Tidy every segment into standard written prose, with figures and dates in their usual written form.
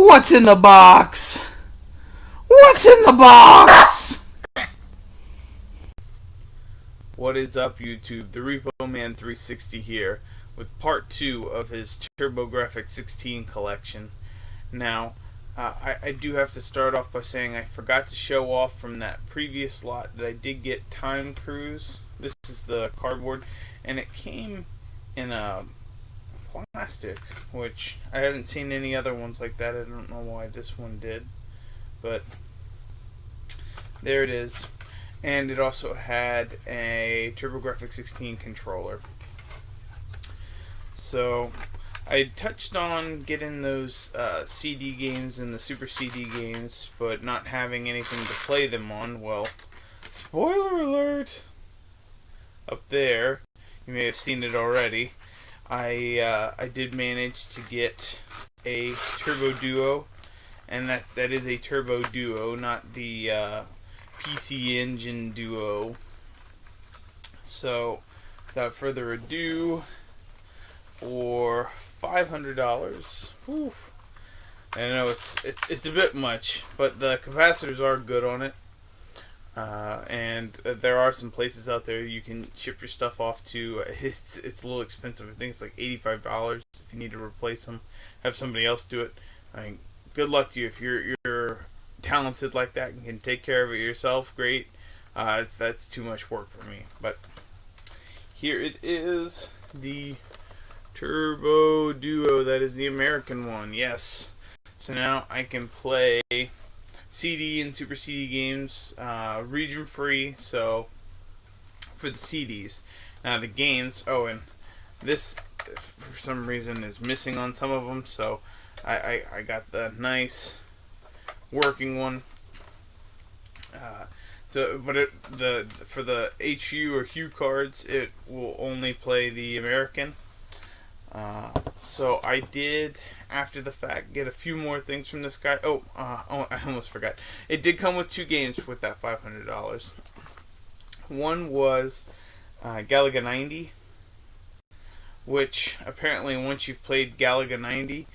What's in the box? What's in the box? What is up, YouTube? The Repo Man 360 here with part 2 of his Grafx 16 collection. Now, I do have to start off by saying I forgot to show off from that previous lot that I did get Time Cruise. This is the cardboard, and it came in a plastic, which I haven't seen any other ones like that. I don't know why this one did, but there it is. And it also had a Grafx 16 controller. So I touched on getting those CD games and the Super CD games, but not having anything to play them on. Well, spoiler alert! Up there, you may have seen it already. I did manage to get a Turbo Duo, and that is a Turbo Duo, not the PC Engine Duo. So, without further ado, for $500, I know it's a bit much, but the capacitors are good on it, and there are some places out there you can ship your stuff off to. It's a little expensive. I think it's like $85 if you need to replace them. Have somebody else do it. I mean, good luck to you if you're talented like that and can take care of it yourself. Great. That's too much work for me. But here it is, the Turbo Duo. That is the American one. Yes. So now I can play CD and Super CD games region free. So for the CDs, now the games. Oh, and this for some reason is missing on some of them. So I got the nice working one. For the HU or Hue cards, it will only play the American. So I did, after the fact, get a few more things from this guy. I almost forgot. It did come with 2 games with that $500. One was Galaga 90, which apparently once you've played Galaga 90,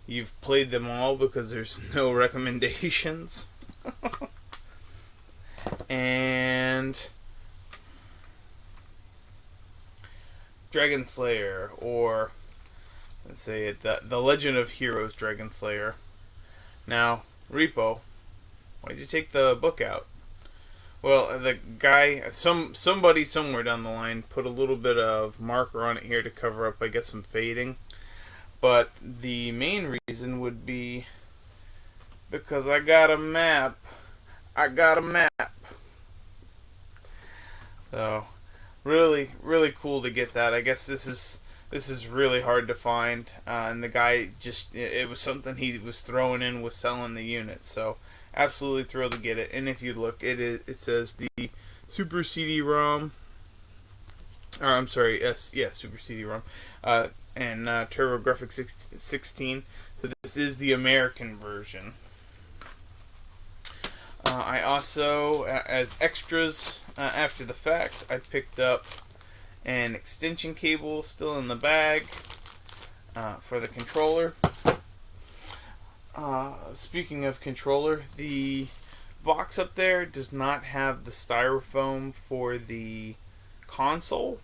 you've played them all because there's no recommendations. And Dragon Slayer, or let's say it, the Legend of Heroes Dragon Slayer. Now, Repo, why'd you take the book out? Well, the guy, somebody somewhere down the line put a little bit of marker on it here to cover up, I guess, some fading. But the main reason would be because I got a map. So, really, really cool to get that. I guess this is really hard to find, and the guy it was something he was throwing in with selling the unit. So, absolutely thrilled to get it. And if you look, it says the Super CD-ROM. Or I'm sorry, Super CD-ROM, and Grafx 16. So this is the American version. I also, as extras, after the fact, I picked up an extension cable still in the bag for the controller. Speaking of controller, the box up there does not have the styrofoam for the console.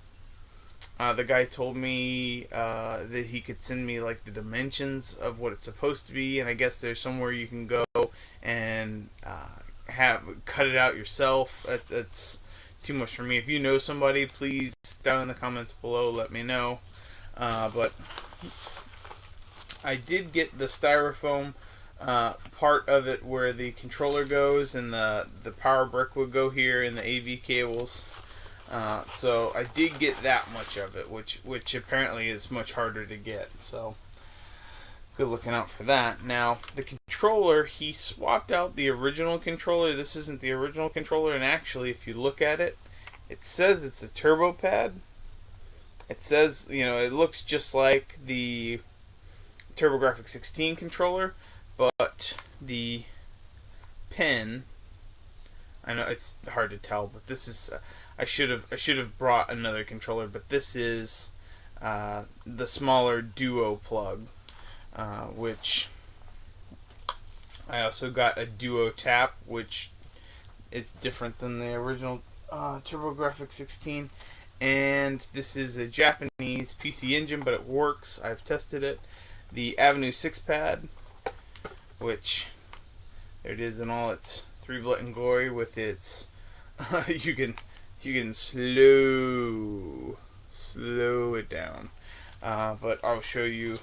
The guy told me that he could send me like the dimensions of what it's supposed to be, and I guess there's somewhere you can go and cut it out yourself. That's too much for me. If you know somebody, please down in the comments below let me know. But I did get the styrofoam part of it where the controller goes, and the power brick would go here, and the AV cables. So I did get that much of it, which apparently is much harder to get. So good looking out for that. Now the controller, he swapped out the original controller. This isn't the original controller, and actually, if you look at it, it says it's a turbo pad. It says, it looks just like the Grafx 16 controller, but the pin, I know it's hard to tell, but this is I should have brought another controller, but this is the smaller Duo plug, which I also got a Duo Tap, which is different than the original Grafx 16. And this is a Japanese PC Engine, but it works. I've tested it. The Avenue 6 pad, which there it is in all its 3-bit and glory with its you can slow it down. But I'll show you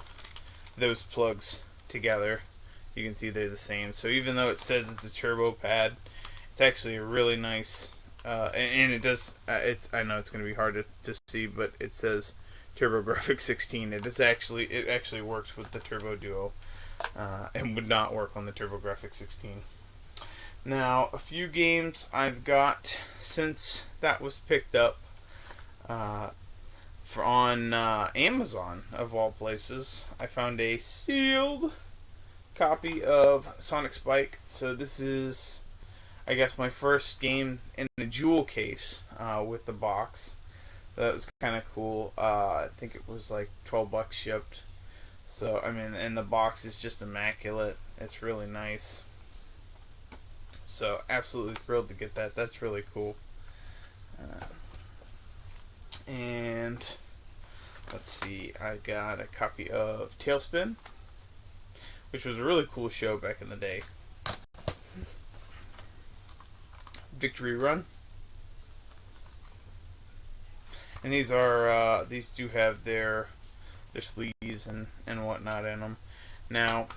those plugs together. You can see they're the same. So even though it says it's a turbo pad, it's actually a really nice. And it does. I know it's going to be hard to see, but it says TurboGrafx 16. It actually works with the Turbo Duo, and would not work on the TurboGrafx 16. Now, a few games I've got since that was picked up on Amazon, of all places. I found a sealed copy of Sonic Spike. So this is, I guess, my first game in a jewel case with the box. That was kind of cool. I think it was like $12 shipped. So, I mean, and the box is just immaculate. It's really nice. So, absolutely thrilled to get that. That's really cool. And let's see, I got a copy of Tailspin, which was a really cool show back in the day. Victory Run. And these are these do have their sleeves and whatnot in them. Now,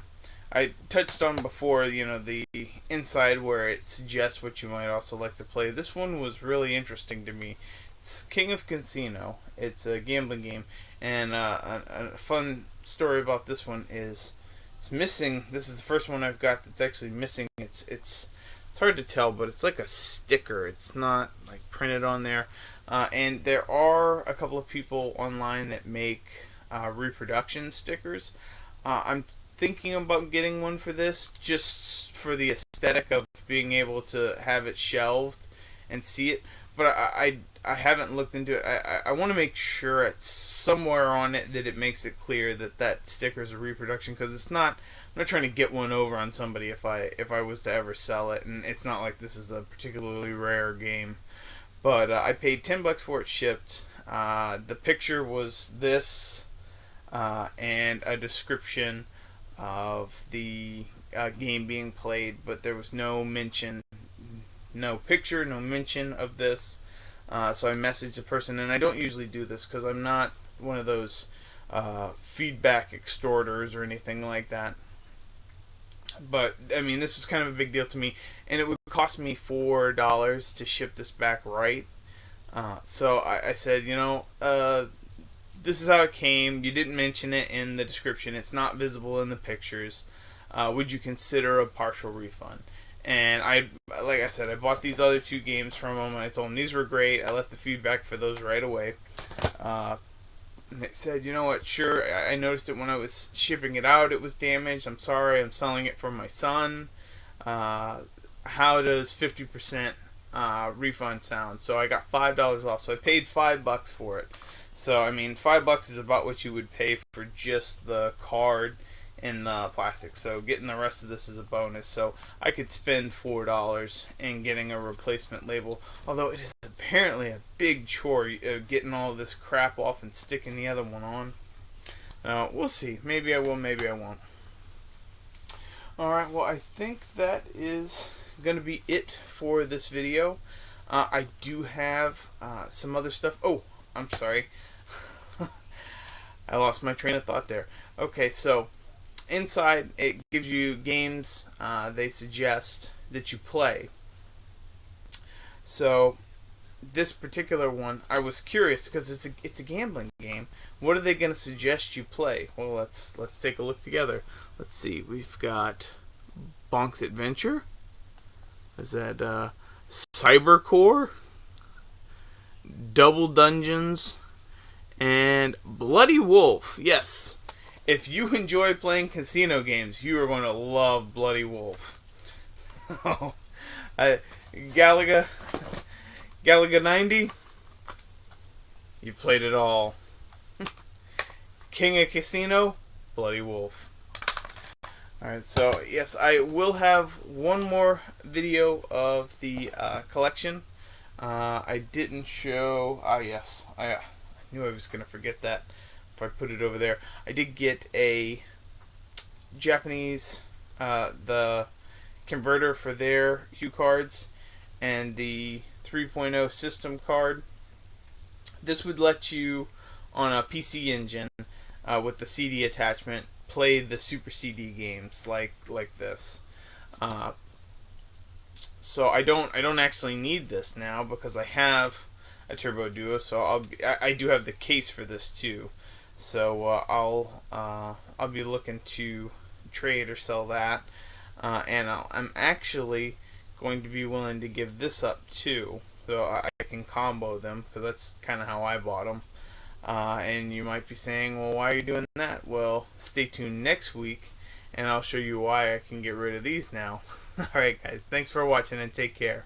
I touched on before, the inside where it suggests what you might also like to play. This one was really interesting to me. It's King of Casino. It's a gambling game, and a fun story about this one is it's missing. This is the first one I've got that's actually missing. It's hard to tell, but it's like a sticker. It's not like printed on there. And there are a couple of people online that make reproduction stickers. I'm thinking about getting one for this, just for the aesthetic of being able to have it shelved and see it. But I haven't looked into it. I want to make sure it's somewhere on it that it makes it clear that sticker is a reproduction, because it's not. I'm not trying to get one over on somebody if I was to ever sell it, and it's not like this is a particularly rare game. But I paid $10 for it shipped. The picture was this, and a description of the game being played, but there was no mention, no picture, no mention of this. So I messaged the person, and I don't usually do this because I'm not one of those feedback extorters or anything like that. But, I mean, this was kind of a big deal to me, and it would cost me $4 to ship this back right. So I said, this is how it came. You didn't mention it in the description. It's not visible in the pictures. Would you consider a partial refund? And like I said, I bought these other two games from them, and I told them these were great. I left the feedback for those right away. And they said, you know what, sure, I noticed it when I was shipping it out. It was damaged. I'm sorry. I'm selling it for my son. How does 50% refund sound? So I got $5 off. So I paid $5 for it. So, I mean, $5 is about what you would pay for just the card and the plastic. So getting the rest of this is a bonus. So I could spend $4 in getting a replacement label. Although it is apparently a big chore getting all this crap off and sticking the other one on. We'll see. Maybe I will, maybe I won't. Alright, well, I think that is going to be it for this video. I do have some other stuff. Oh, I'm sorry. I lost my train of thought there. Okay, so inside it gives you games they suggest that you play. So this particular one, I was curious because it's a gambling game. What are they going to suggest you play? Well, let's take a look together. Let's see. We've got Bonk's Adventure. Is that Cybercore? Double Dungeons, and Bloody Wolf. Yes, if you enjoy playing casino games, you are going to love Bloody Wolf. Galaga 90, you've played it all. King of Casino, Bloody Wolf. Alright, so yes, I will have one more video of the collection. I didn't show. Ah, yes, I knew I was going to forget that if I put it over there. I did get a Japanese, the converter for their Hue cards and the 3.0 system card. This would let you, on a PC engine with the CD attachment, play the Super CD games like this. Uh, so I don't actually need this now because I have a Turbo Duo. So I do have the case for this too. So I'll be looking to trade or sell that, and I'm actually going to be willing to give this up too, so I can combo them because that's kind of how I bought them. And you might be saying, well, why are you doing that? Well, stay tuned next week, and I'll show you why I can get rid of these now. Alright, guys, thanks for watching and take care.